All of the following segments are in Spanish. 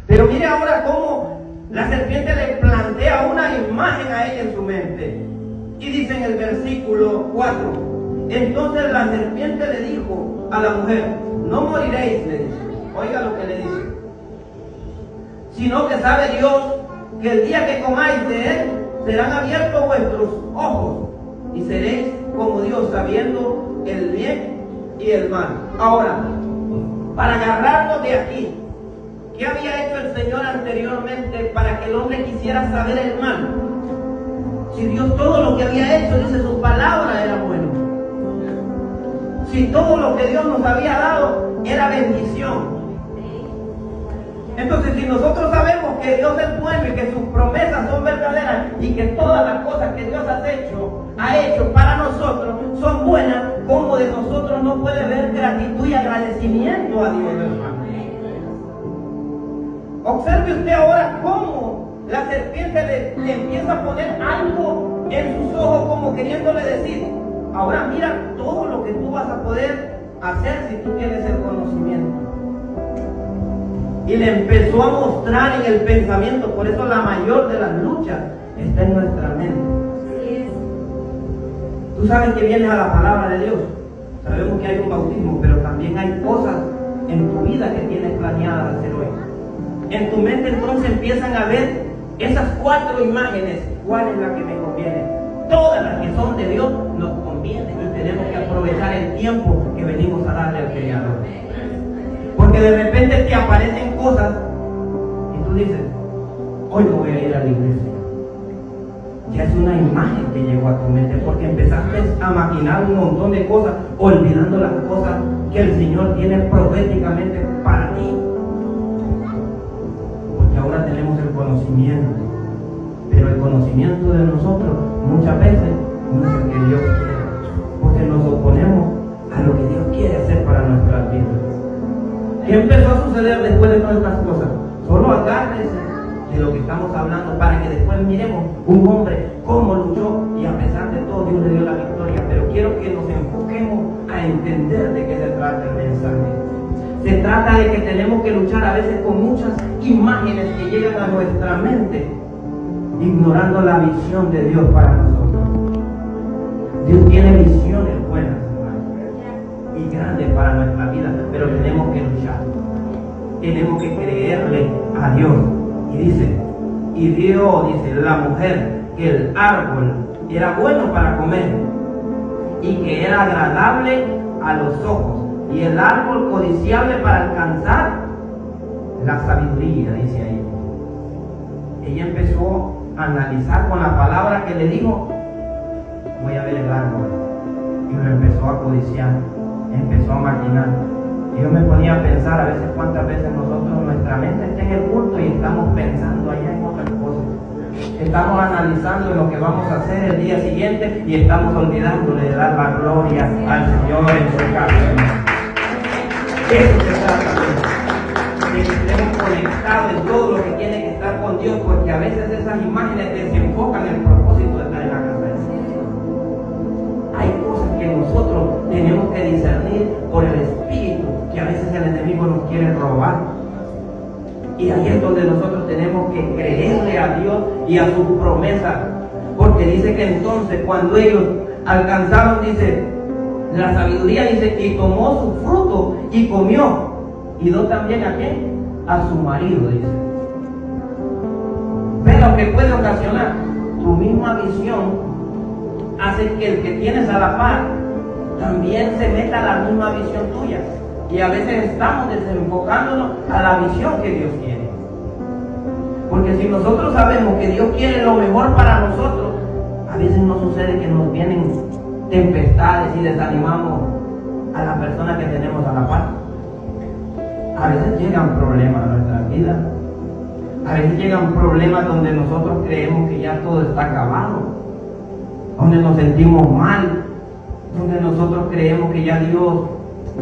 Pero mire ahora cómo la serpiente le plantea una imagen a ella en su mente. Y dice en el versículo 4, entonces la serpiente le dijo a la mujer, no moriréis, le dice. Oiga lo que le dice. Sino que sabe Dios que el día que comáis de él, serán abiertos vuestros ojos y seréis como Dios, sabiendo el bien y el mal. Ahora, para agarrarnos de aquí, ¿qué había hecho el Señor anteriormente para que el hombre quisiera saber el mal? Si Dios todo lo que había hecho, dice, su palabra era bueno. Si todo lo que Dios nos había dado era bendición. Entonces, si nosotros sabemos que Dios es bueno y que sus promesas son verdaderas y que todas las cosas que Dios ha hecho para nosotros son buenas, ¿cómo de nosotros no puede haber gratitud y agradecimiento a Dios, hermano? Observe usted ahora cómo la serpiente le empieza a poner algo en sus ojos, como queriéndole decir, ahora mira todo lo que tú vas a poder hacer si tú tienes el conocimiento. Y le empezó a mostrar en el pensamiento. Por eso la mayor de las luchas está en nuestra mente. Tú sabes que vienes a la palabra de Dios. Sabemos que hay un bautismo, pero también hay cosas en tu vida que tienes planeadas hacer hoy. En tu mente entonces empiezan a ver esas 4 imágenes. ¿Cuál es la que me conviene? Todas las que son de Dios nos convienen y tenemos que aprovechar el tiempo que venimos a darle al Creador. Porque de repente te aparecen cosas y tú dices, hoy no voy a ir a la iglesia. Ya es una imagen que llegó a tu mente porque empezaste a maquinar un montón de cosas, olvidando las cosas que el Señor tiene proféticamente para ti. Porque ahora tenemos el conocimiento, pero el conocimiento de nosotros muchas veces no es el que Dios quiere, porque nos oponemos a lo que Dios quiere hacer para nuestras vidas. ¿Qué empezó a suceder después de todas estas cosas? Solo agárrense de lo que estamos hablando para que después miremos un hombre cómo luchó y a pesar de todo Dios le dio la victoria. Pero quiero que nos enfoquemos a entender de qué se trata el mensaje. Se trata de que tenemos que luchar a veces con muchas imágenes que llegan a nuestra mente, ignorando la visión de Dios para nosotros. Dios tiene visiones buenas y grandes para nuestra vida, pero tenemos que luchar. Tenemos que creerle a Dios. Y dice, y Dios, dice la mujer, que el árbol era bueno para comer y que era agradable a los ojos y el árbol codiciable para alcanzar la sabiduría, dice ahí. Ella empezó a analizar con la palabra que le dijo, voy a ver el árbol, y lo empezó a codiciar, empezó a maquinar. Y yo me ponía a pensar a veces cuántas veces nosotros, nuestra mente está en el culto y estamos pensando allá en otras cosas. Estamos analizando en lo que vamos a hacer el día siguiente y estamos olvidándole de dar la gloria al Señor en su casa. Eso se trata de que estemos conectados en todo lo que tiene que estar con Dios, porque a veces esas imágenes desenfocan el propósito de estar en la casa del Señor. Hay cosas que nosotros tenemos que discernir por el Espíritu, que a veces el enemigo nos quiere robar. Y ahí es donde nosotros tenemos que creerle a Dios y a sus promesas. Porque dice que entonces cuando ellos alcanzaron, dice, la sabiduría, dice, y tomó su fruto y comió. Y dio también a quién? A su marido, dice. Ve lo que puede ocasionar. Tu misma visión hace que el que tienes a la par también se meta a la misma visión tuya. Y a veces estamos desenfocándonos a la visión que Dios quiere. Porque si nosotros sabemos que Dios quiere lo mejor para nosotros, a veces no sucede que nos vienen tempestades y desanimamos a la persona que tenemos a la par. A veces llegan problemas a nuestra vida. A veces llegan problemas donde nosotros creemos que ya todo está acabado, donde nos sentimos mal, donde nosotros creemos que ya Dios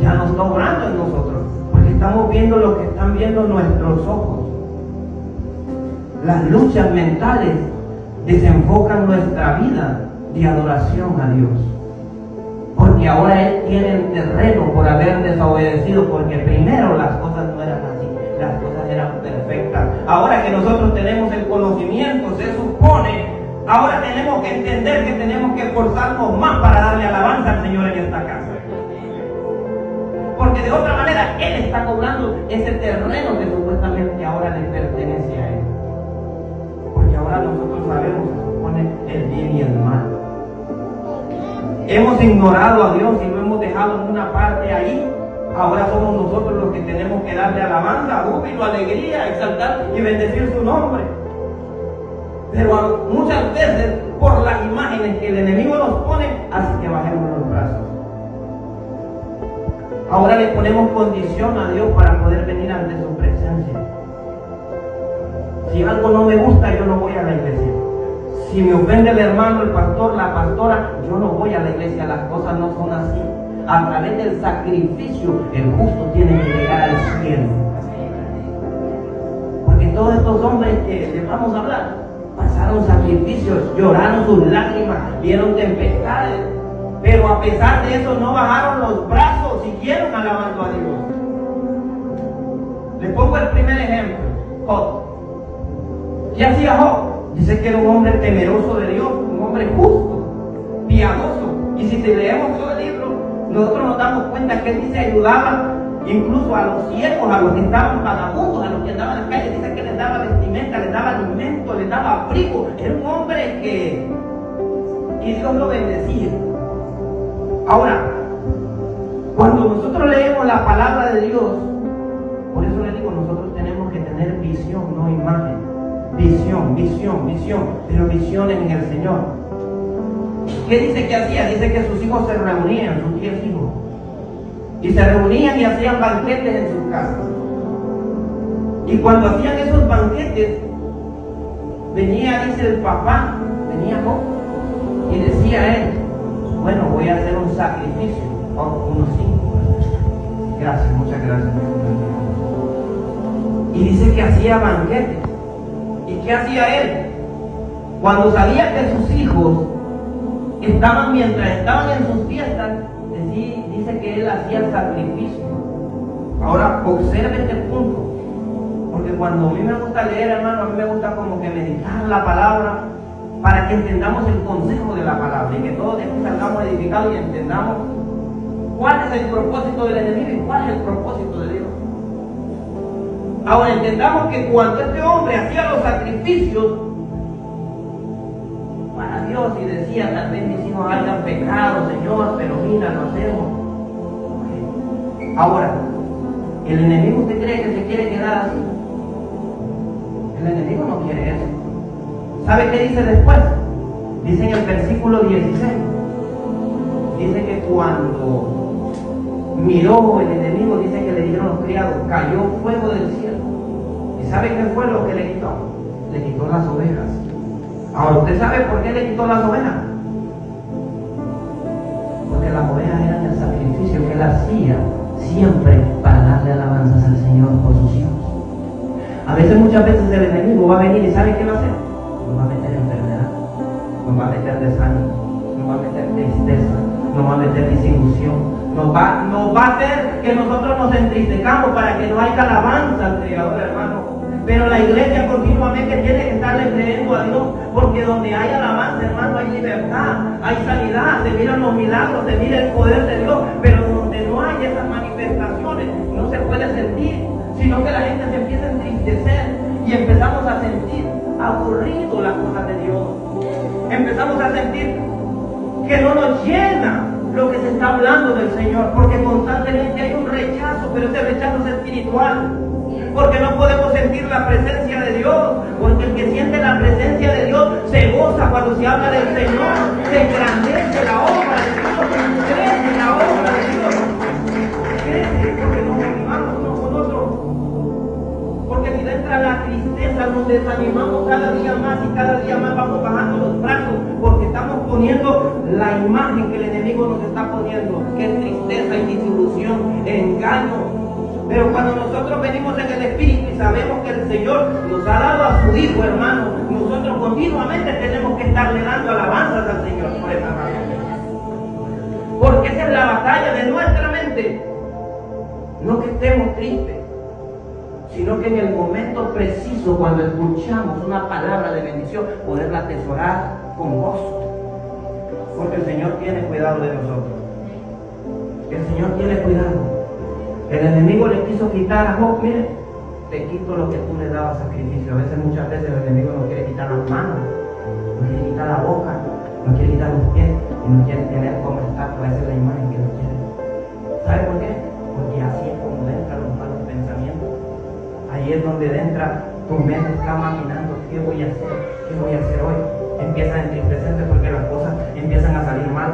ya no está obrando en nosotros, porque estamos viendo lo que están viendo nuestros ojos. Las luchas mentales desenfocan nuestra vida de adoración a Dios, porque ahora Él tiene el terreno por haber desobedecido, porque primero las cosas no eran así, las cosas eran perfectas manifiestan. Ahora que nosotros tenemos el conocimiento, se supone, ahora tenemos que entender que tenemos que esforzarnos más para darle alabanza al Señor en esta casa. Porque de otra manera, Él está cobrando ese terreno que supuestamente ahora le pertenece a Él. Porque ahora nosotros sabemos, se supone, el bien y el mal. Hemos ignorado a Dios y lo hemos dejado en una parte ahí. Ahora somos nosotros los que tenemos que darle alabanza, júbilo, alegría, exaltar y bendecir su nombre. Pero muchas veces, por las imágenes que el enemigo nos pone, hace que bajemos los brazos. Ahora le ponemos condición a Dios para poder venir ante su presencia. Si algo no me gusta, yo no voy a la iglesia. Si me ofende el hermano, el pastor, la pastora, yo no voy a la iglesia. Las cosas no son así. A través del sacrificio, el justo tiene que llegar al cielo. Porque todos estos hombres que les vamos a hablar, pasaron sacrificios, lloraron sus lágrimas, vieron tempestades, pero a pesar de eso no bajaron los brazos, siguieron alabando a Dios. Les pongo el primer ejemplo, Job. ¿Qué hacía Job? Dice que era un hombre temeroso de Dios, un hombre justo, piadoso. Y si leemos todo el libro, nosotros nos damos cuenta que él dice ayudaba incluso a los siervos, a los que estaban vagabundos, a los que andaban en las calles. Dice que les daba vestimenta, les daba alimento, les daba abrigo. Era un hombre que Dios lo bendecía. Ahora, cuando nosotros leemos la palabra de Dios, por eso le digo, nosotros tenemos que tener visión, no imagen. Visión, pero visión en el Señor. ¿Qué dice que hacía? Dice que sus hijos se reunían, sus 10 hijos, y se reunían y hacían banquetes en sus casas. Y cuando hacían esos banquetes, venía, dice el papá, venía Job, y decía él, bueno, voy a hacer un sacrificio. Unos 5. Gracias, muchas gracias. Y dice que hacía banquetes. ¿Y qué hacía él? Cuando sabía que sus hijos mientras estaban en sus fiestas, dice que él hacía el sacrificio. Ahora, observe este punto. Porque cuando a mí me gusta leer, hermano, a mí me gusta como que meditar la palabra para que entendamos el consejo de la palabra y que todos salgamos edificados y entendamos cuál es el propósito del enemigo y cuál es el propósito de Dios. Ahora entendamos que cuando este hombre hacía los sacrificios para Dios y decía, tal vez mis hijos hayan pecado, Señor, pero mira, lo hacemos. Ahora, ¿el enemigo usted cree que se quiere quedar así? El enemigo no quiere eso. ¿Sabe qué dice después? Dice en el versículo 16. Dice que cuando miró el enemigo, dice que le dijeron los criados, cayó fuego del cielo. ¿Y sabe qué fue lo que le quitó? Le quitó las ovejas. Ahora, ¿usted sabe por qué le quitó las ovejas? Porque las ovejas eran el sacrificio que él hacía siempre para darle alabanzas al Señor por sus hijos. A veces, muchas veces el enemigo va a venir y ¿sabe qué va a hacer? Nos va a meter enfermedad, nos va a meter desánimo, nos va a meter tristeza, nos va a meter desilusión. Nos va a hacer que nosotros nos entristezcamos para que no haya alabanza al Creador, hermano. Pero la iglesia continuamente tiene que estarle creyendo a Dios, porque donde hay alabanza, hermano, hay libertad, hay sanidad, se miran los milagros, se mira el poder de Dios. Pero donde no hay esas manifestaciones, no se puede sentir, sino que la gente se empieza a entristecer y empezamos a sentir aburrido las cosas de Dios. Empezamos a sentir que no nos llena lo que se está hablando del Señor, porque constantemente hay un rechazo, pero ese rechazo es espiritual, porque no podemos sentir la presencia de Dios, porque el que siente la presencia de Dios se goza cuando se habla del Señor, se engrandece la obra de Dios, crece la obra de Dios, crece porque nos animamos unos con otros, porque si le entra la tristeza nos desanimamos cada día más y cada día más vamos bajando los brazos, porque estamos poniendo la imagen que el enemigo nos está poniendo, que es tristeza y desilusión, engaño. Pero cuando nosotros venimos en el Espíritu y sabemos que el Señor nos ha dado a su Hijo, hermano, nosotros continuamente tenemos que estarle dando alabanzas al Señor por esa razón. Porque esa es la batalla de nuestra mente. No que estemos tristes, sino que en el momento preciso, cuando escuchamos una palabra de bendición, poderla atesorar con gozo. Porque el Señor tiene cuidado de nosotros. El Señor tiene cuidado. El enemigo le quiso quitar a Job. Mire, te quito lo que tú le dabas sacrificio. A veces, muchas veces el enemigo nos quiere quitar las manos, nos quiere quitar la boca, nos quiere quitar los pies y nos quiere tener como estatua. Esa es la imagen que nos quiere. ¿Sabe por qué? Porque así es como entran los malos pensamientos. Ahí es donde entra tu mente, está maquinando qué voy a hacer, qué voy a hacer hoy. Empiezas a entristecerse porque las cosas empiezan a salir mal.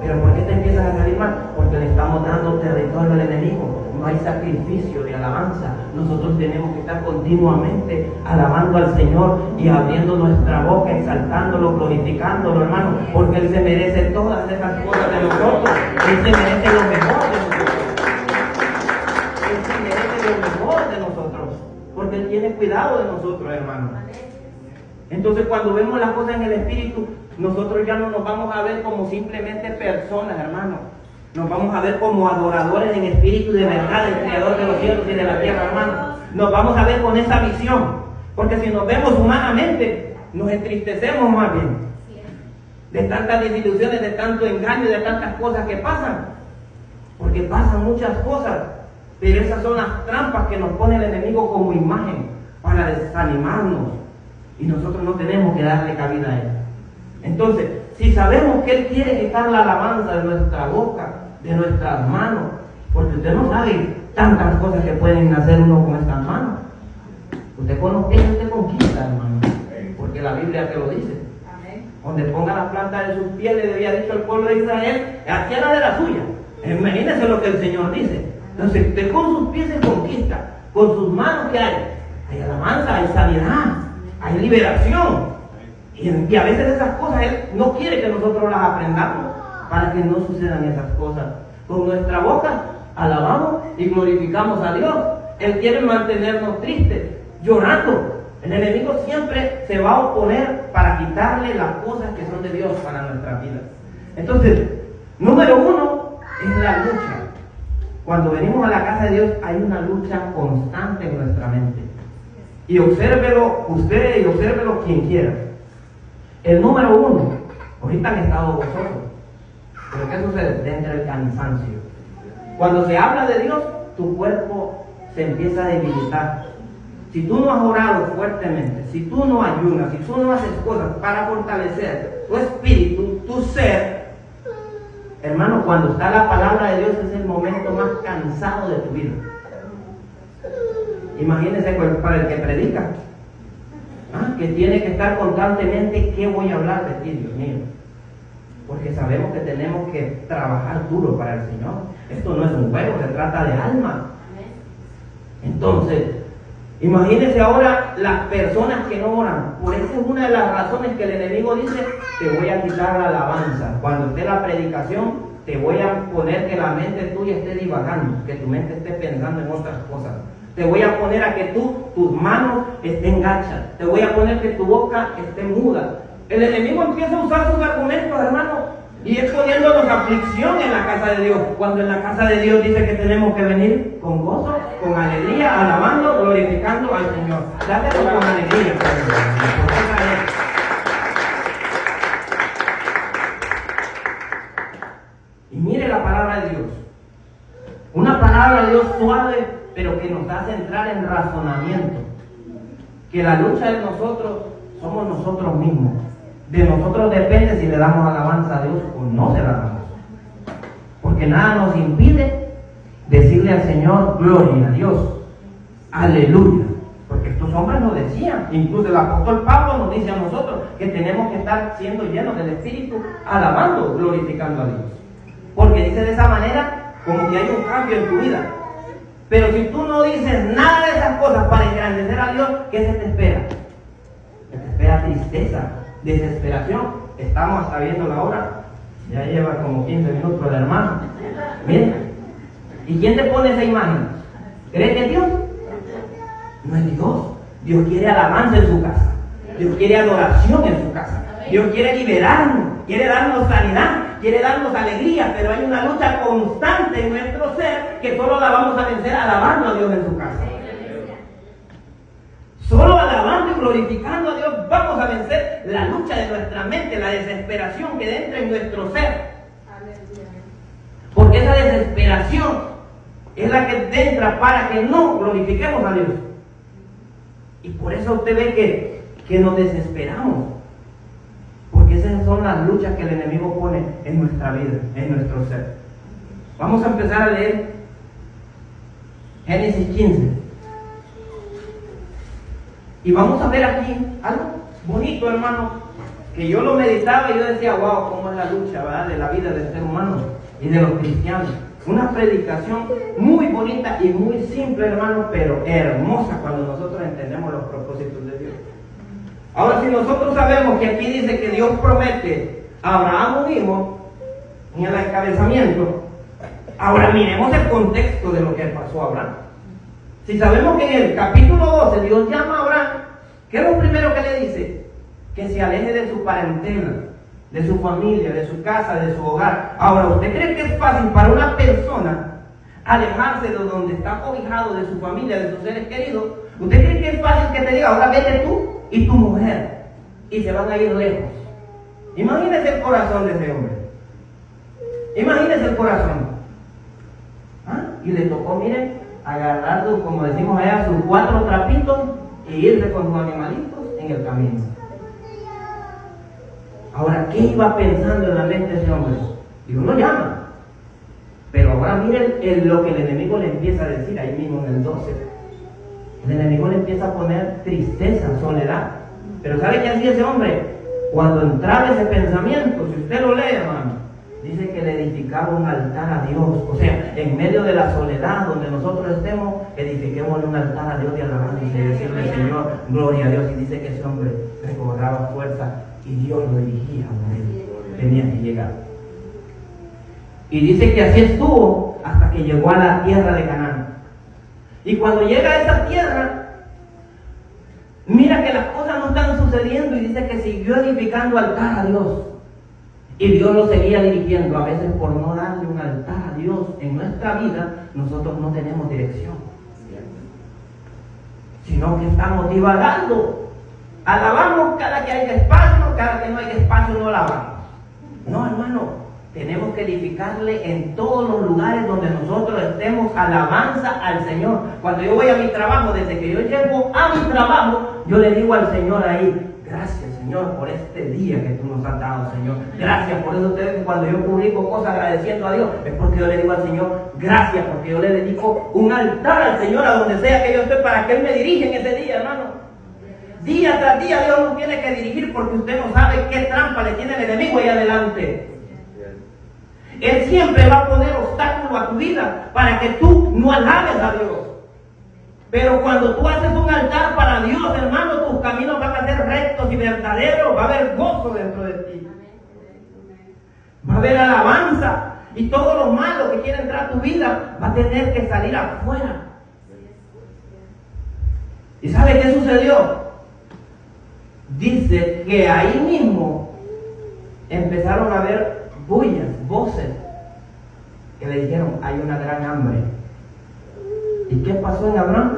¿Pero por qué te empiezan a salir mal? Porque le estamos dando territorio al enemigo. No hay sacrificio de alabanza. Nosotros tenemos que estar continuamente alabando al Señor y abriendo nuestra boca, exaltándolo, glorificándolo, hermano, porque Él se merece todas esas cosas de nosotros. Él se merece lo mejor de nosotros. Él se merece lo mejor de nosotros, porque Él tiene cuidado de nosotros, hermano. Entonces, cuando vemos las cosas en el Espíritu, nosotros ya no nos vamos a ver como simplemente personas, hermano. Nos vamos a ver como adoradores en espíritu de verdad del Creador de los cielos y de la tierra, hermano. Nos vamos a ver con esa visión. Porque si nos vemos humanamente, nos entristecemos más bien. De tantas desilusiones, de tanto engaño, de tantas cosas que pasan. Porque pasan muchas cosas. Pero esas son las trampas que nos pone el enemigo como imagen para desanimarnos. Y nosotros no tenemos que darle cabida a él. Entonces, si sabemos que Él quiere quitar la alabanza de nuestra boca, de nuestras manos, porque usted no sabe tantas cosas que pueden hacer uno con estas manos. Usted conoce y usted conquista, hermano, porque la Biblia te lo dice. Donde ponga la planta de sus pies, le había dicho al pueblo de Israel, la tierra de la suya. Imagínense lo que el Señor dice. Entonces, usted con sus pies se conquista, con sus manos, ¿qué hay? Hay alabanza, hay sanidad, hay liberación. Y a veces esas cosas Él no quiere que nosotros las aprendamos para que no sucedan esas cosas. Con nuestra boca alabamos y glorificamos a Dios. Él quiere mantenernos tristes, llorando. El enemigo siempre se va a oponer para quitarle las cosas que son de Dios para nuestras vidas. Entonces, número uno es la lucha. Cuando venimos a la casa de Dios hay una lucha constante en nuestra mente. Y obsérvelo usted y obsérvelo quien quiera. El número uno, ahorita han estado vosotros. Pero ¿qué sucede? Entra el cansancio. Cuando se habla de Dios, tu cuerpo se empieza a debilitar. Si tú no has orado fuertemente, si tú no ayunas, si tú no haces cosas para fortalecer tu espíritu, tu ser, hermano, cuando está la palabra de Dios es el momento más cansado de tu vida. Imagínense para el que predica. Que tiene que estar constantemente, ¿qué voy a hablar de ti, Dios mío? Porque sabemos que tenemos que trabajar duro para el Señor. Esto no es un juego, se trata de alma. Entonces, imagínense ahora las personas que no oran. Por eso es una de las razones que el enemigo dice, te voy a quitar la alabanza. Cuando esté la predicación, te voy a poner que la mente tuya esté divagando, que tu mente esté pensando en otras cosas. Te voy a poner a que tus manos estén gachas. Te voy a poner que tu boca esté muda. El enemigo empieza a usar sus argumentos, hermano, y es poniéndonos aflicción en la casa de Dios. Cuando en la casa de Dios dice que tenemos que venir con gozo, con alegría, alabando, glorificando al Señor. Dátelo con alegría, y mire la palabra de Dios. Una palabra de Dios suave, pero que nos hace entrar en razonamiento. Que la lucha de nosotros somos nosotros mismos. De nosotros depende si le damos alabanza a Dios o no se la damos. Porque nada nos impide decirle al Señor, gloria a Dios, aleluya. Porque estos hombres nos decían, incluso el apóstol Pablo nos dice a nosotros, que tenemos que estar siendo llenos del Espíritu, alabando, glorificando a Dios. Porque dice de esa manera, como que hay un cambio en tu vida. Pero si tú no dices nada de esas cosas para engrandecer a Dios, ¿qué se te espera? Se te espera tristeza, desesperación. Estamos hasta viendo la hora. Ya lleva como 15 minutos el hermano. Miren. ¿Y quién te pone esa imagen? ¿Crees que es Dios? No es Dios. Dios quiere alabanza en su casa. Dios quiere adoración en su casa. Dios quiere liberarnos, quiere darnos sanidad, quiere darnos alegría, pero hay una lucha constante en nuestro ser que solo la vamos a vencer alabando a Dios en su casa. glorificando a Dios, vamos a vencer la lucha de nuestra mente, la desesperación que entra en nuestro ser. Porque esa desesperación es la que entra para que no glorifiquemos a Dios. Y por eso usted ve que nos desesperamos. Porque esas son las luchas que el enemigo pone en nuestra vida, en nuestro ser. Vamos a empezar a leer Génesis 15. Y vamos a ver aquí algo bonito, hermano, que yo lo meditaba y yo decía, wow, cómo es la lucha, ¿verdad?, de la vida del ser humano y de los cristianos. Una predicación muy bonita y muy simple, hermano, pero hermosa cuando nosotros entendemos los propósitos de Dios. Ahora, si nosotros sabemos que aquí dice que Dios promete a Abraham un hijo en el encabezamiento, ahora miremos el contexto de lo que pasó a Abraham. Si sabemos que en el capítulo 12 Dios llama a Abraham, ¿qué es lo primero que le dice? Que se aleje de su parentela, de su familia, de su casa, de su hogar. Ahora, ¿usted cree que es fácil para una persona alejarse de donde está cobijado, de su familia, de sus seres queridos? ¿Usted cree que es fácil que te diga, ahora vete tú y tu mujer, y se van a ir lejos? Imagínese el corazón de ese hombre. Imagínese el corazón. ¿Ah? Y le tocó, miren, agarrar, como decimos allá, sus 4 trapitos y irse con sus animalitos en el camino. Ahora, ¿qué iba pensando en la mente de ese hombre? Dios lo llama. Pero ahora miren lo que el enemigo le empieza a decir ahí mismo en el 12. El enemigo le empieza a poner tristeza, soledad. Pero ¿sabe qué hacía ese hombre? Cuando entraba ese pensamiento, si usted lo lee, hermano, dice que le edificaba un altar a Dios. O sea, en medio de la soledad donde nosotros estemos, edifiquemos un altar a Dios de alabanza y decirle, Señor, gloria a Dios. Y dice que ese hombre recobraba fuerza y Dios lo dirigía a él. Tenía que llegar. Y dice que así estuvo hasta que llegó a la tierra de Canaán. Y cuando llega a esa tierra, mira que las cosas no están sucediendo y dice que siguió edificando altar a Dios. Y Dios lo seguía dirigiendo. A veces por no darle un altar a Dios en nuestra vida, nosotros no tenemos dirección. Sino que estamos divagando. Alabamos cada que hay espacio, cada que no hay espacio no alabamos. No, hermano. Tenemos que edificarle en todos los lugares donde nosotros estemos alabanza al Señor. Cuando yo voy a mi trabajo, desde que yo llego a mi trabajo, yo le digo al Señor ahí, gracias Señor por este día que tú nos has dado, Señor. Gracias. Por eso ustedes, cuando yo publico cosas agradeciendo a Dios, es porque yo le digo al Señor, gracias, porque yo le dedico un altar al Señor a donde sea que yo esté para que Él me dirija en ese día, hermano. Día tras día Dios nos tiene que dirigir porque usted no sabe qué trampa le tiene el enemigo ahí adelante. Él siempre va a poner obstáculos a tu vida para que tú no alabes a Dios. Pero cuando tú haces un altar para Dios, hermano, tus caminos van a ser rectos y verdaderos. Va a haber gozo dentro de ti. Va a haber alabanza. Y todo lo malo que quiere entrar a tu vida va a tener que salir afuera. ¿Y sabe qué sucedió? Dice que ahí mismo empezaron a ver bullas, voces que le dijeron, hay una gran hambre. ¿Y qué pasó en Abraham?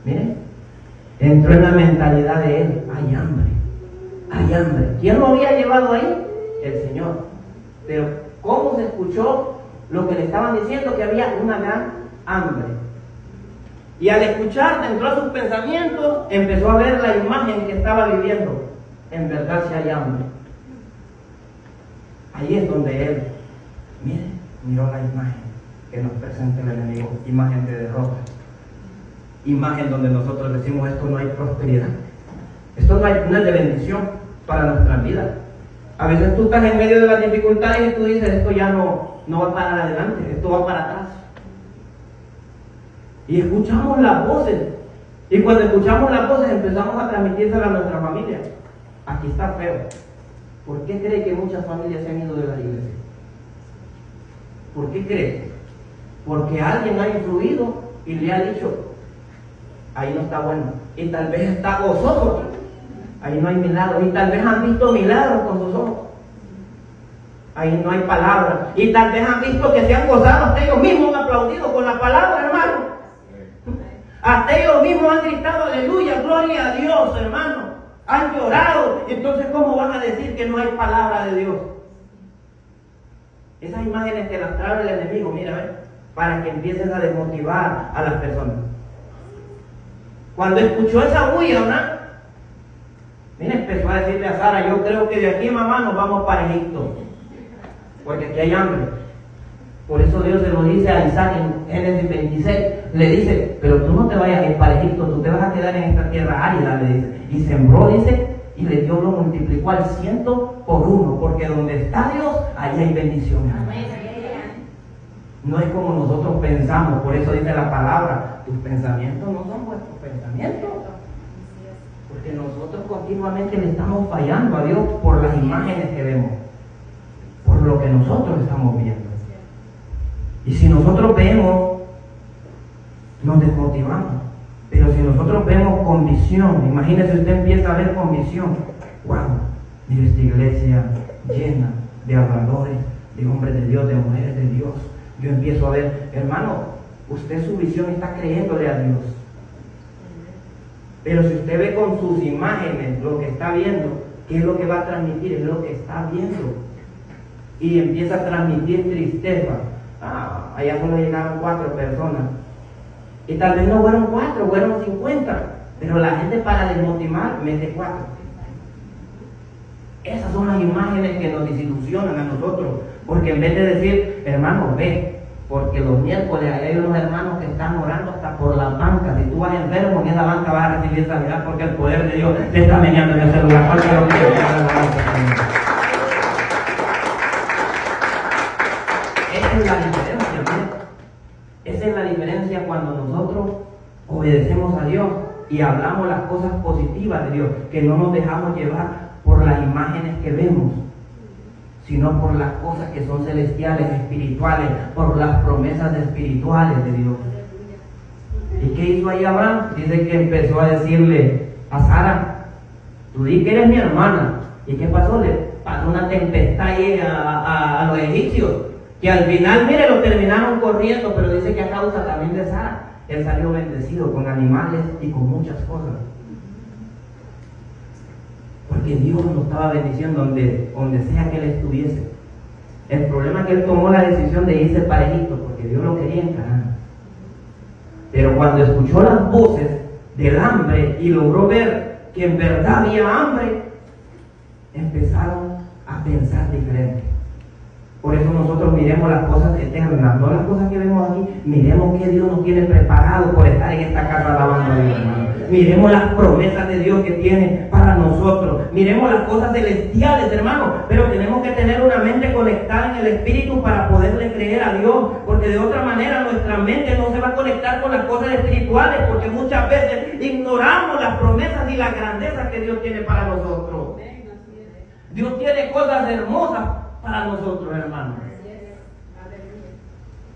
Miren, entró en la mentalidad de él, hay hambre, hay hambre. ¿Quién lo había llevado ahí? El Señor. Pero ¿cómo se escuchó lo que le estaban diciendo? Que había una gran hambre. Y al escuchar, entró a sus pensamientos, empezó a ver la imagen que estaba viviendo. En verdad si hay hambre. Ahí es donde él, miró la imagen que nos presenta el enemigo, imagen de derrota, imagen donde nosotros decimos, esto no hay prosperidad, esto no es de bendición para nuestra vida. A veces tú estás en medio de las dificultades y tú dices, esto ya no va para adelante, esto va para atrás. Y escuchamos las voces, y cuando escuchamos las voces empezamos a transmitírselas a nuestra familia. Aquí está feo. ¿Por qué cree que muchas familias se han ido de la iglesia? ¿Por qué cree? Porque alguien ha influido y le ha dicho, ahí no está bueno. Y tal vez está gozoso, ahí no hay milagros. Y tal vez han visto milagros con sus ojos, ahí no hay palabra. Y tal vez han visto que se han gozado, hasta ellos mismos han aplaudido con la palabra, hermano. Hasta ellos mismos han gritado aleluya, gloria a Dios, hermano. Han llorado. Entonces, ¿cómo van a decir que no hay palabra de Dios? Esas imágenes que las trae el enemigo, mira, ¿ves? Para que empiecen a desmotivar a las personas. Cuando escuchó esa bulla, ¿verdad? Mira, empezó a decirle a Sara, yo creo que de aquí, mamá, nos vamos para Egipto, porque aquí hay hambre. Por eso Dios se lo dice a Isaac en Génesis 26, le dice, pero tú no te vayas a ir para Egipto, tú te vas a quedar en esta tierra árida, le dice. Y sembró, dice, y le dio, lo multiplicó al 100 por 1, porque donde está Dios, allí hay bendición. No es como nosotros pensamos, por eso dice la palabra, tus pensamientos no son vuestros pensamientos. Porque nosotros continuamente le estamos fallando a Dios por las imágenes que vemos, por lo que nosotros estamos viendo. Y si nosotros vemos, nos desmotivamos. Pero si nosotros vemos con visión, imagínese usted empieza a ver con visión. ¡Wow! Mira esta iglesia llena de habladores, de hombres de Dios, de mujeres de Dios. Yo empiezo a ver, hermano, usted su visión está creyéndole a Dios. Pero si usted ve con sus imágenes lo que está viendo, ¿qué es lo que va a transmitir? Es lo que está viendo. Y empieza a transmitir tristeza. Allá solo llegaron 4 personas. Y tal vez no fueron 4, fueron 50. Pero la gente, para desmotivar, mete 4. Esas son las imágenes que nos desilusionan a nosotros. Porque en vez de decir, hermano, ve, porque los miércoles hay unos hermanos que están orando hasta por las bancas. Si tú vas enfermo, en esa banca vas a recibir sanidad, porque el poder de Dios te está meneando en ese lugar. Esa es la diferencia, ¿no? Esa es la diferencia cuando nosotros obedecemos a Dios y hablamos las cosas positivas de Dios, que no nos dejamos llevar por las imágenes que vemos, sino por las cosas que son celestiales, espirituales, por las promesas espirituales de Dios. ¿Y qué hizo ahí Abraham? Dice que empezó a decirle a Sara, tú di que eres mi hermana. ¿Y qué pasó? Le pasó una tempestad ahí a los egipcios, que al final, mire, lo terminaron corriendo, pero dice que a causa también de Sara, él salió bendecido con animales y con muchas cosas. Porque Dios lo estaba bendiciendo donde sea que él estuviese. El problema es que él tomó la decisión de irse para Egipto, porque Dios lo quería en Canaán. Pero cuando escuchó las voces del hambre y logró ver que en verdad había hambre, empezaron a pensar diferente. Por eso nosotros miremos las cosas eternas, no las cosas que vemos aquí. Miremos que Dios nos tiene preparado por estar en esta casa alabando a Dios, hermano. Miremos las promesas de Dios que tiene para nosotros. Miremos las cosas celestiales, hermano. Pero tenemos que tener una mente conectada en el Espíritu para poderle creer a Dios. Porque de otra manera nuestra mente no se va a conectar con las cosas espirituales. Porque muchas veces ignoramos las promesas y las grandezas que Dios tiene para nosotros. Dios tiene cosas hermosas para nosotros, hermanos.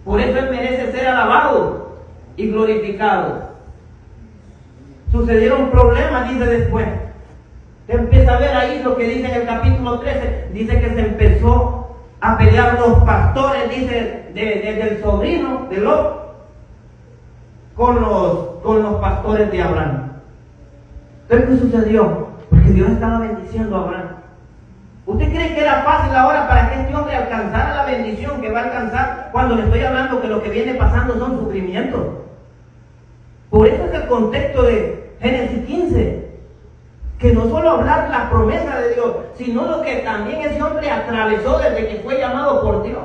Por eso Él merece ser alabado y glorificado. Sucedieron problemas, dice después. Te empieza a ver ahí lo que dice en el capítulo 13. Dice que se empezó a pelear los pastores, dice, del sobrino de Lot con los pastores de Abraham. Entonces, ¿qué sucedió? Porque Dios estaba bendiciendo a Abraham. ¿Usted cree que era fácil ahora para que este hombre alcanzara la bendición que va a alcanzar cuando le estoy hablando que lo que viene pasando son sufrimientos? Por eso es el contexto de Génesis 15, que no solo hablar la promesa de Dios, sino lo que también ese hombre atravesó desde que fue llamado por Dios.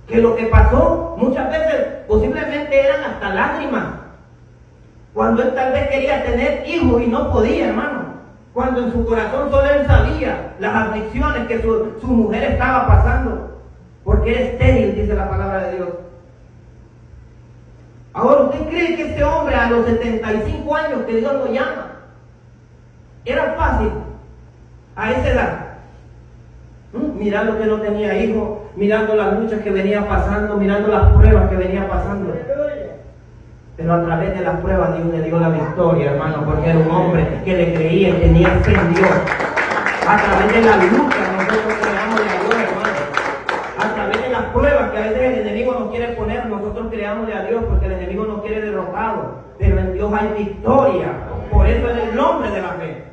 Que lo que pasó muchas veces posiblemente eran hasta lágrimas, cuando él tal vez quería tener hijos y no podía, hermano. Cuando en su corazón solo él sabía las aflicciones que su mujer estaba pasando, porque era estéril, dice la palabra de Dios. Ahora, ¿usted cree que este hombre a los 75 años que Dios lo llama, era fácil a esa edad? Mirando que no tenía hijos, mirando las luchas que venía pasando, mirando las pruebas que venía pasando. Pero a través de las pruebas Dios le dio la victoria, hermano, porque era un hombre que le creía y tenía fe en Dios. A través de la lucha nosotros creamos a Dios, hermano. A través de las pruebas que a veces el enemigo nos quiere poner, nosotros creamos a Dios, porque el enemigo nos quiere derrotar. Dios hay victoria. Por eso es el nombre de la fe.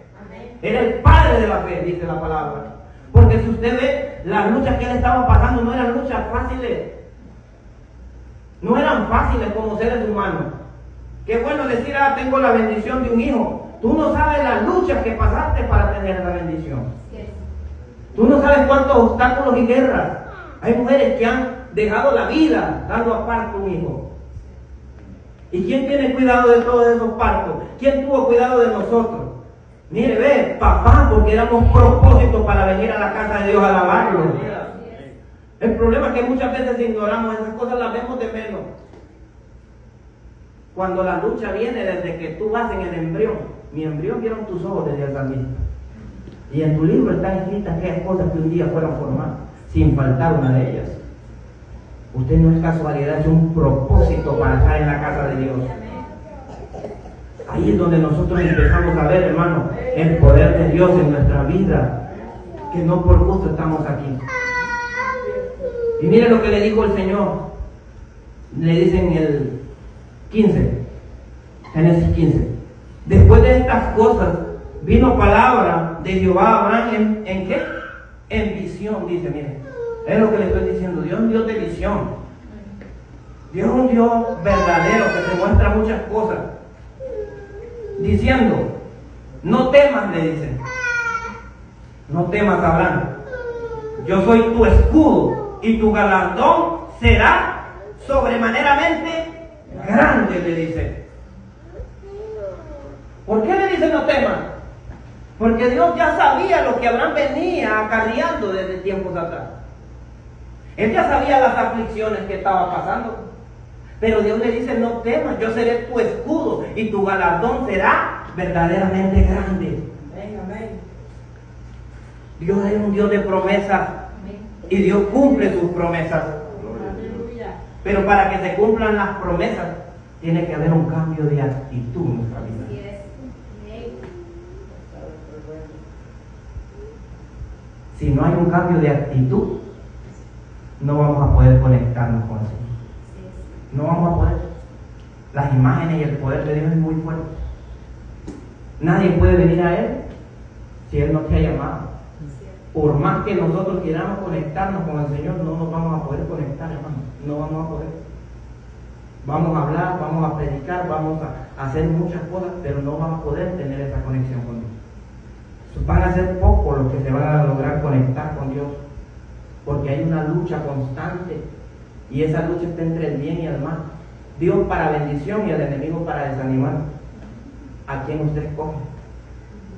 Era el padre de la fe, dice la palabra. Porque si usted ve las luchas que él estaba pasando, no eran luchas fáciles. No eran fáciles como seres humanos. Qué bueno decir, tengo la bendición de un hijo. Tú no sabes las luchas que pasaste para tener la bendición. Tú no sabes cuántos obstáculos y guerras. Hay mujeres que han dejado la vida dando a parto un hijo. ¿Y quién tiene cuidado de todos esos partos? ¿Quién tuvo cuidado de nosotros? Mire, ve, papá, porque éramos propósitos para venir a la casa de Dios a alabarlo. El problema es que muchas veces ignoramos esas cosas, las vemos de menos. Cuando la lucha viene desde que tú vas en el embrión, mi embrión vieron tus ojos desde el salmista. Y en tu libro están escritas aquellas cosas que un día fueron formadas, sin faltar una de ellas. Usted no es casualidad, es un propósito para estar en la casa de Dios. Ahí es donde nosotros empezamos a ver, hermano, el poder de Dios en nuestra vida, que no por gusto estamos aquí. Y mire lo que le dijo el Señor. Le dice en el 15, Génesis 15. Después de estas cosas, vino palabra de Jehová a Abraham ¿en qué? En visión, dice, mire. Es lo que le estoy diciendo. Dios es un Dios de visión. Dios es un Dios verdadero que te muestra muchas cosas. Diciendo, no temas, le dice. No temas, Abraham. Yo soy tu escudo y tu galardón será sobremaneramente grande, le dice. ¿Por qué le dice no temas? Porque Dios ya sabía lo que Abraham venía acarreando desde tiempos atrás. Él ya sabía las aflicciones que estaba pasando. Pero Dios le dice, no temas, yo seré tu escudo y tu galardón será verdaderamente grande. Amén. Dios es un Dios de promesas y Dios cumple sus promesas. Pero para que se cumplan las promesas, tiene que haber un cambio de actitud en nuestra vida. Si no hay un cambio de actitud, no vamos a poder conectarnos con el Señor. No vamos a poder. Las imágenes y el poder de Dios es muy fuerte. Nadie puede venir a Él si Él no te ha llamado. Por más que nosotros queramos conectarnos con el Señor, no nos vamos a poder conectar, hermano. No vamos a poder. Vamos a hablar, vamos a predicar, vamos a hacer muchas cosas, pero no vamos a poder tener esa conexión con Dios. Van a ser pocos los que se van a lograr conectar con Dios, porque hay una lucha constante y esa lucha está entre el bien y el mal. Dios para bendición y el enemigo para desanimar. ¿A quién usted escoge?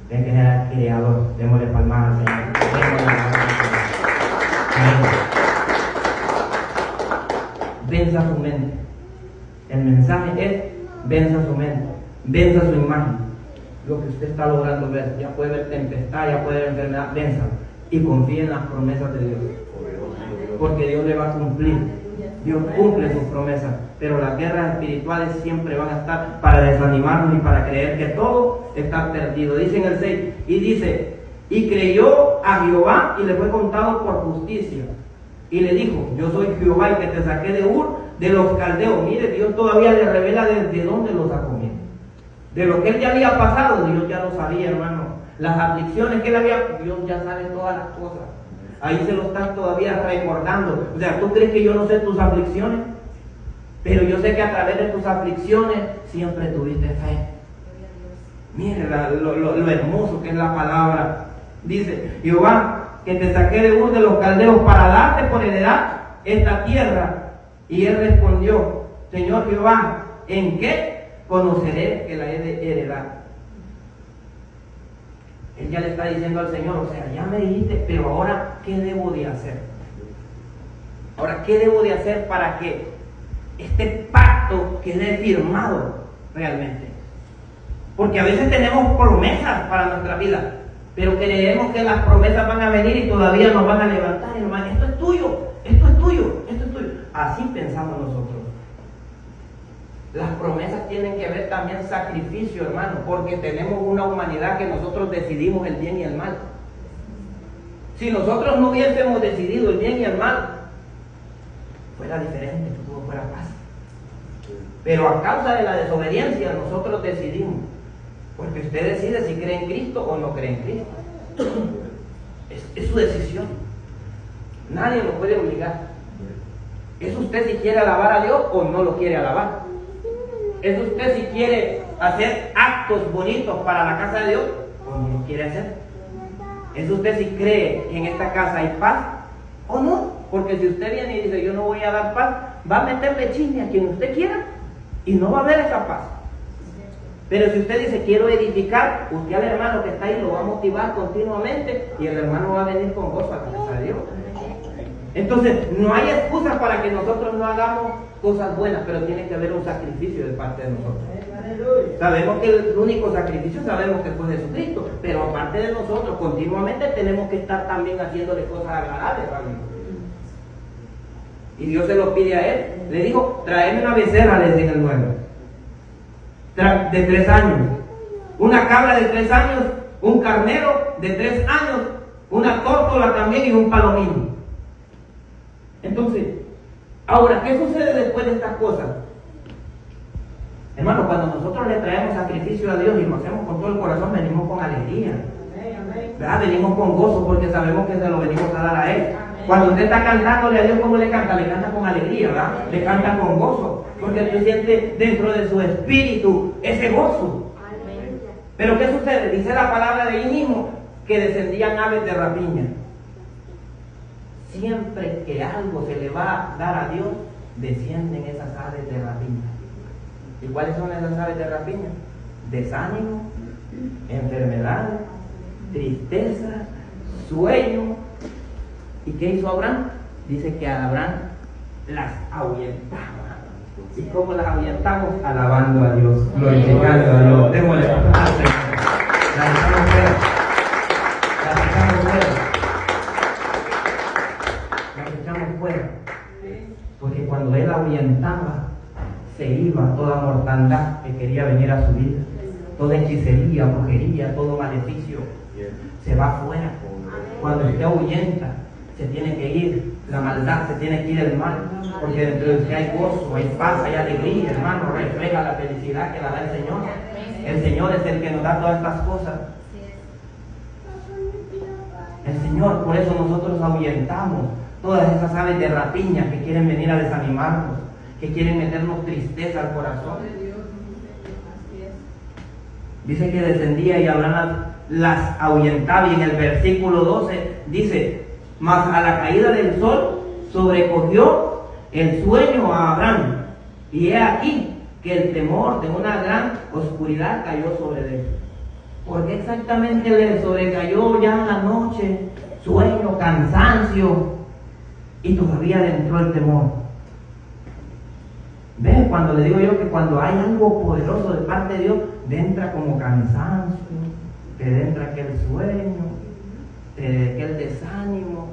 Tiene que ser al Creador. Démosle palmas al Señor. Venza su mente. El mensaje es: venza su mente, venza su imagen. Lo que usted está logrando ver, ya puede ver tempestad, ya puede ver enfermedad, venza y confíe en las promesas de Dios, porque Dios le va a cumplir. Dios cumple sus promesas, pero las guerras espirituales siempre van a estar para desanimarnos y para creer que todo está perdido. Dice en el 6, y dice, y creyó a Jehová y le fue contado por justicia, y le dijo, yo soy Jehová el que te saqué de Ur de los caldeos. Mire, Dios todavía le revela desde dónde lo sacó. De lo que él ya había pasado, Dios ya lo sabía, hermano. Las aflicciones que él había, Dios ya sabe todas las cosas. Ahí se lo están todavía recordando. O sea, ¿tú crees que yo no sé tus aflicciones? Pero yo sé que a través de tus aflicciones siempre tuviste fe. Mire lo hermoso que es la palabra. Dice, Jehová, que te saqué de Ur de los caldeos para darte por heredad esta tierra. Y él respondió, Señor Jehová, ¿en qué conoceré que la he de heredar? Él ya le está diciendo al Señor, o sea, ya me dijiste, pero ahora, ¿qué debo de hacer? Ahora, ¿qué debo de hacer para que este pacto quede firmado realmente? Porque a veces tenemos promesas para nuestra vida, pero creemos que las promesas van a venir y todavía nos van a levantar, hermano, esto es tuyo, esto es tuyo, esto es tuyo. Así pensamos nosotros. Las promesas tienen que ver también sacrificio, hermano, porque tenemos una humanidad que nosotros decidimos el bien y el mal. Si nosotros no hubiésemos decidido el bien y el mal, fuera diferente, todo fuera paz. Pero a causa de la desobediencia nosotros decidimos. Porque usted decide si cree en Cristo o no cree en Cristo. Es su decisión. Nadie lo puede obligar. Es usted si quiere alabar a Dios o no lo quiere alabar. Es usted si quiere hacer actos bonitos para la casa de Dios o no lo quiere hacer. Es usted si cree que en esta casa hay paz o no. Porque si usted viene y dice yo no voy a dar paz, va a meterle chisme a quien usted quiera y no va a haber esa paz. Pero si usted dice quiero edificar, usted al hermano que está ahí lo va a motivar continuamente y el hermano va a venir con gozo a la casa de Dios. Entonces no hay excusa para que nosotros no hagamos cosas buenas, pero tiene que haber un sacrificio de parte de nosotros. Sabemos que el único sacrificio sabemos que fue Jesucristo, pero aparte de nosotros continuamente tenemos que estar también haciéndole cosas agradables a Dios. Y Dios se lo pide a él. Le dijo, tráeme una becerra, le dice en el 9, de 3 años, una cabra de 3 años, un carnero de 3 años, una tórtola también y un palomino. Entonces, ahora, ¿qué sucede después de estas cosas? Hermano, cuando nosotros le traemos sacrificio a Dios y lo hacemos con todo el corazón, venimos con alegría, ¿verdad? Venimos con gozo porque sabemos que se lo venimos a dar a Él. Cuando usted está cantándole a Dios, ¿cómo le canta? Le canta con alegría, ¿verdad? Le canta con gozo, porque usted siente dentro de su espíritu ese gozo. Pero ¿qué sucede? Dice la palabra de ahí mismo que descendían aves de rapiña. Siempre que algo se le va a dar a Dios, descienden esas aves de rapiña. ¿Y cuáles son esas aves de rapiña? Desánimo, enfermedades, tristeza, sueño. ¿Y qué hizo Abraham? Dice que a Abraham las ahuyentaba. ¿Y cómo las ahuyentamos? Alabando a Dios, glorificando a Dios. Démosle las echamos fuera. Las echamos fuera. Las echamos fuera. Porque cuando él ahuyentaba, se iba toda mortandad que quería venir a su vida. Toda hechicería, brujería, todo maleficio se va afuera. Cuando usted ahuyenta, se tiene que ir la maldad, se tiene que ir el mal, porque dentro de usted hay gozo, hay paz, hay alegría, hermano, refleja la felicidad que la da el Señor. El Señor es el que nos da todas estas cosas. El Señor, por eso nosotros ahuyentamos todas esas aves de rapiña que quieren venir a desanimarnos, que quieren meternos tristeza al corazón. Dice que descendía y Abraham las ahuyentaba, y en el versículo 12 dice: mas a la caída del sol sobrecogió el sueño a Abraham, y he aquí que el temor de una gran oscuridad cayó sobre él. ¿Por qué exactamente le sobrecayó ya en la noche? Sueño, cansancio, y todavía le entró el temor. ¿Ven? Cuando le digo yo que cuando hay algo poderoso de parte de Dios, te entra como cansancio, te entra aquel sueño, aquel desánimo.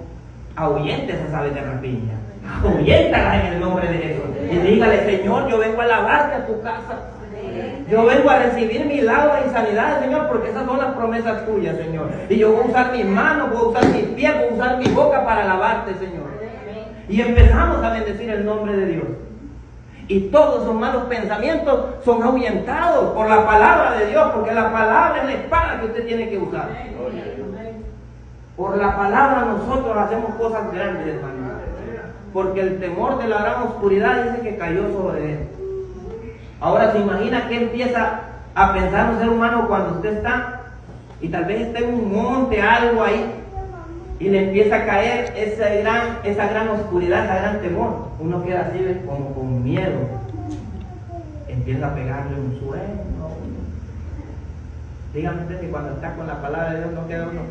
Ahuyente esas aves de rapiña, ahuyéntalas en el nombre de Jesús. Y dígale: Señor, yo vengo a alabarte a tu casa. Yo vengo a recibir milagros y sanidades, Señor, porque esas son las promesas tuyas, Señor. Y yo voy a usar mis manos, voy a usar mis pies, voy a usar mi boca para alabarte, Señor. Y empezamos a bendecir el nombre de Dios. Y todos esos malos pensamientos son ahuyentados por la palabra de Dios, porque la palabra es la espada que usted tiene que usar. Por la palabra nosotros hacemos cosas grandes, hermano. Porque el temor de la gran oscuridad dice que cayó sobre él. Ahora se imagina que empieza a pensar un ser humano cuando usted está, y tal vez esté en un monte, algo ahí, y le empieza a caer esa gran oscuridad, ese gran temor. Uno queda así, ¿ves? Como con miedo. Empieza a pegarle un sueño. Dígame usted que cuando está con la palabra de Dios no queda uno.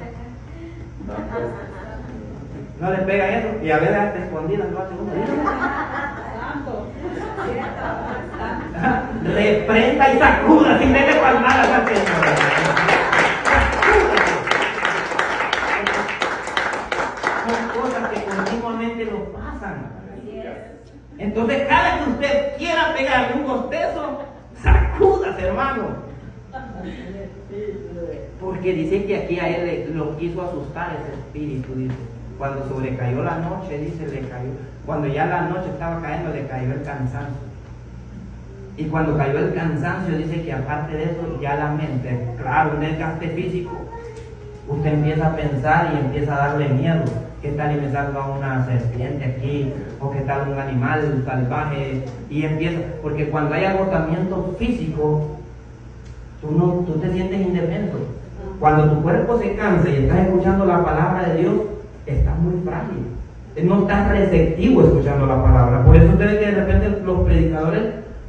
No le pega eso, y a veces hasta escondidas lo hace uno. Reprenda y sacuda sin darle palmadas al Señor. Son cosas que continuamente nos pasan. Entonces, cada que usted quiera pegarle un bostezo, sacúdase, hermano. Porque dice que aquí a él lo quiso asustar ese espíritu, dice. Cuando sobrecayó la noche, dice, le cayó. Cuando ya la noche estaba cayendo, le cayó el cansancio. Y cuando cayó el cansancio, dice que aparte de eso, ya la mente, claro, un desgaste físico, usted empieza a pensar y empieza a darle miedo. ¿Qué tal y me salga una serpiente aquí? ¿O qué tal un animal salvaje? Y empieza, porque cuando hay agotamiento físico, tú te sientes indefenso. Cuando tu cuerpo se cansa y estás escuchando la palabra de Dios, estás muy frágil. No estás receptivo escuchando la palabra. Por eso ustedes que de repente los predicadores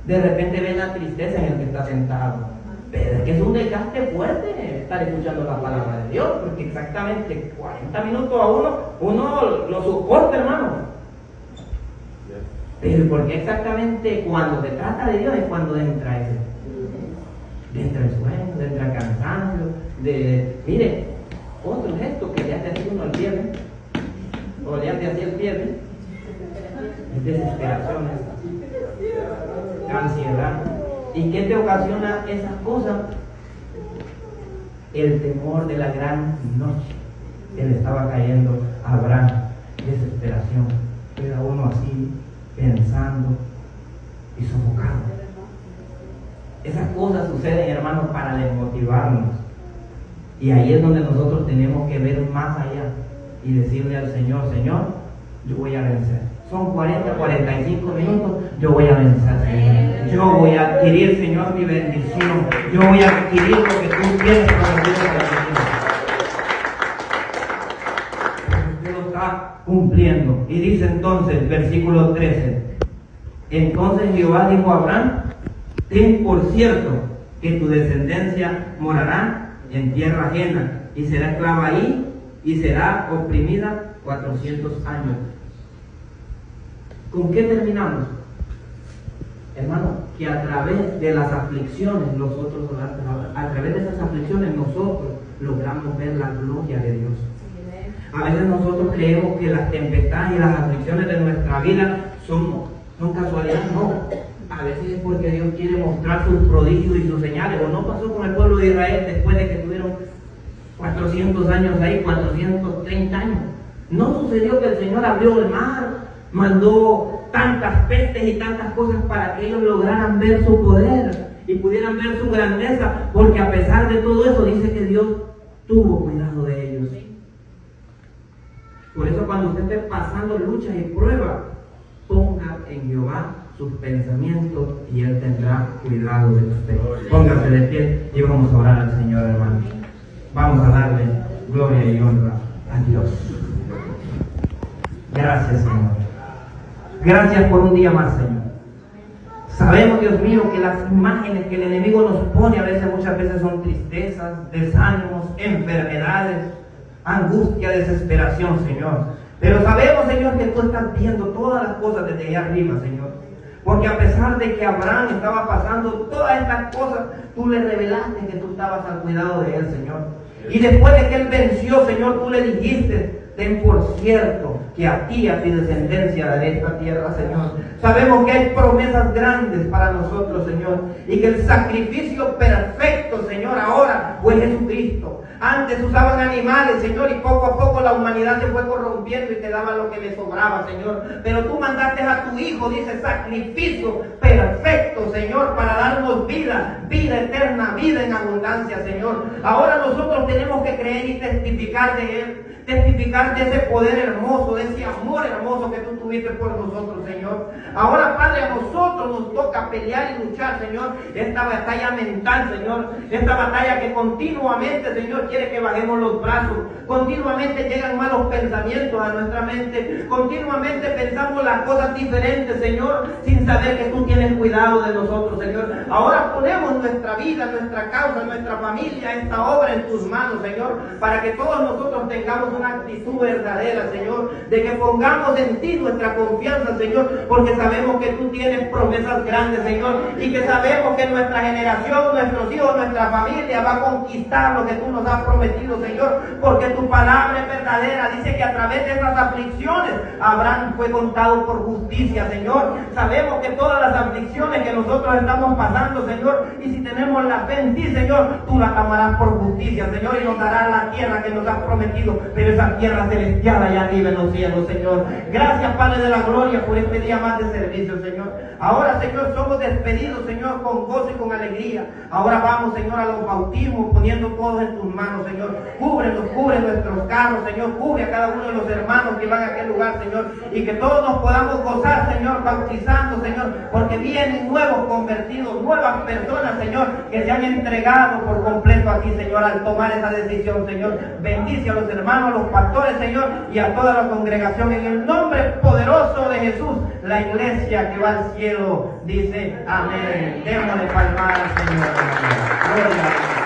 de repente ven la tristeza en el que está sentado. Pero es que es un desgaste fuerte estar escuchando la palabra de Dios, porque exactamente 40 minutos a uno lo soporta, hermano. Pero porque exactamente cuando se trata de Dios es cuando entra ese. Entra el sueño, entra el cansancio. Mire, otro gesto que ya te hacía uno el viernes, o ya te hacía el viernes, es desesperación, ansiedad. ¿Y qué te ocasiona esas cosas? El temor de la gran noche que le estaba cayendo a Abraham. Desesperación. Queda uno así, pensando y sofocado. Esas cosas suceden, hermanos, para desmotivarnos. Y ahí es donde nosotros tenemos que ver más allá y decirle al Señor, Señor, yo voy a vencer. Son 40, 45 minutos, yo voy a vencer, Señor. Yo voy a adquirir, Señor, mi bendición. Yo voy a adquirir lo que tú tienes para mí. Usted lo está cumpliendo. Y dice entonces, versículo 13. Entonces Jehová dijo a Abraham, ten por cierto que tu descendencia morará en tierra ajena y será esclava ahí y será oprimida 400 años. ¿Con qué terminamos? Hermano, que a través de las aflicciones nosotros, a través de esas aflicciones nosotros logramos ver la gloria de Dios. A veces nosotros creemos que las tempestades y las aflicciones de nuestra vida son casualidad, no. A veces es porque Dios quiere mostrar sus prodigios y sus señales. O no pasó con el pueblo de Israel después de que tuvieron 400 años ahí, 430 años. No sucedió que el Señor abrió el mar, mandó tantas pestes y tantas cosas para que ellos lograran ver su poder y pudieran ver su grandeza, porque a pesar de todo eso dice que Dios tuvo cuidado de ellos. Por eso cuando usted esté pasando luchas y pruebas, ponga en Jehová sus pensamientos y Él tendrá cuidado de usted. Póngase de pie y vamos a orar al Señor, hermano. Vamos a darle gloria y honra a Dios. Gracias, Señor. Gracias por un día más, Señor. Sabemos, Dios mío, que las imágenes que el enemigo nos pone muchas veces son tristezas, desánimos, enfermedades, angustia, desesperación, Señor. Pero sabemos, Señor, que tú estás viendo todas las cosas desde allá arriba, Señor. Porque a pesar de que Abraham estaba pasando todas estas cosas, tú le revelaste que tú estabas al cuidado de él, Señor. Y después de que él venció, Señor, tú le dijiste, ten por cierto que a ti, a tu descendencia daré esta tierra, Señor. Sabemos que hay promesas grandes para nosotros, Señor, y que el sacrificio perfecto, Señor, ahora fue Jesucristo. Antes usaban animales, Señor, y poco a poco la humanidad se fue corrompiendo y te daban lo que le sobraba, Señor. Pero tú mandaste a tu Hijo, dice, sacrificio perfecto, Señor, para darnos vida, vida eterna, vida en abundancia, Señor. Ahora nosotros tenemos que creer y testificar de Él. Testificar de ese poder hermoso, de ese amor hermoso que tú tuviste por nosotros, Señor. Ahora, Padre, a nosotros nos toca pelear y luchar, Señor, esta batalla mental, Señor. Esta batalla que continuamente, Señor, quiere que bajemos los brazos. Continuamente llegan malos pensamientos a nuestra mente. Continuamente pensamos las cosas diferentes, Señor, sin saber que tú tienes cuidado de nosotros, Señor. Ahora ponemos nuestra vida, nuestra causa, nuestra familia, esta obra en tus manos, Señor, para que todos nosotros tengamos una actitud verdadera, Señor, de que pongamos en ti nuestra confianza, Señor, porque sabemos que tú tienes promesas grandes, Señor, y que sabemos que nuestra generación, nuestros hijos, nuestra familia va a conquistar lo que tú nos has prometido prometido, Señor, porque tu palabra es verdadera. Dice que a través de esas aflicciones Abraham fue contado por justicia, Señor. Sabemos que todas las aflicciones que nosotros estamos pasando, Señor, y si tenemos la fe en ti, Señor, tú la tomarás por justicia, Señor, y nos darás la tierra que nos has prometido, pero esa tierra celestial allá arriba en los cielos, Señor. Gracias, Padre de la gloria, por este día más de servicio, Señor. Ahora, Señor, somos despedidos, Señor, con gozo y con alegría. Ahora vamos, Señor, a los bautismos, poniendo todos en tus manos, Señor. Cúbrenos, cubre nuestros carros, Señor. Cubre a cada uno de los hermanos que van a aquel lugar, Señor. Y que todos nos podamos gozar, Señor, bautizando, Señor, porque vienen nuevos convertidos, nuevas personas, Señor, que se han entregado por completo aquí, Señor, al tomar esa decisión, Señor. Bendice a los hermanos, a los pastores, Señor, y a toda la congregación. En el nombre poderoso de Jesús, la iglesia que va al cielo dice amén. Démosle palmar al Señor. Gloria a Dios.